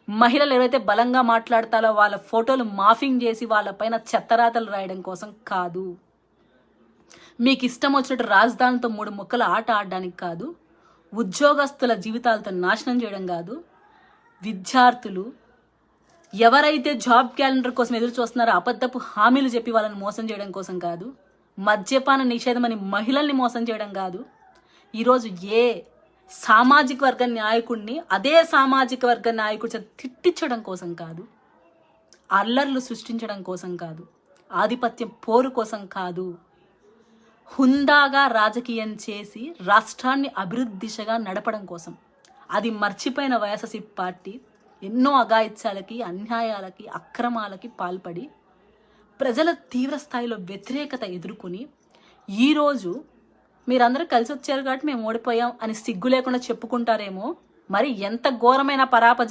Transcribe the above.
మహిళలు ఎవరైతే బలంగా మాట్లాడతారో వాళ్ళ ఫోటోలు మాఫింగ్ చేసి వాళ్ళపైన చెత్తరాతలు రాయడం కోసం కాదు. మీకు ఇష్టం వచ్చినట్టు రాజధానితో 3 ముక్కలు ఆట ఆడడానికి కాదు. ఉద్యోగస్తుల జీవితాలతో నాశనం చేయడం కాదు. విద్యార్థులు ఎవరైతే జాబ్ క్యాలెండర్ కోసం ఎదురు చూస్తున్నారో అబద్ధపు హామీలు చెప్పి వాళ్ళని మోసం చేయడం కోసం కాదు. మద్యపాన నిషేధం అని మహిళల్ని మోసం చేయడం కాదు. ఈరోజు ఏ సామాజిక వర్గ నాయకుడిని అదే సామాజిక వర్గ నాయకుడి తిట్టించడం కోసం కాదు. అల్లర్లు సృష్టించడం కోసం కాదు. ఆధిపత్యం పోరు కోసం కాదు. హుందాగా రాజకీయం చేసి రాష్ట్రాన్ని అభివృద్ధి దిశగా నడపడం కోసం. అది మర్చిపోయిన వైఎస్ఆర్సీ పార్టీ ఎన్నో అఘాయిత్యాలకి, అన్యాయాలకి, అక్రమాలకి పాల్పడి ప్రజల తీవ్ర స్థాయిలో వ్యతిరేకత ఎదుర్కొని ఈరోజు మీరందరూ కలిసి వచ్చారు కాబట్టి మేము ఓడిపోయాం అని సిగ్గు లేకుండా చెప్పుకుంటారేమో. మరి ఎంత ఘోరమైన పరాపజ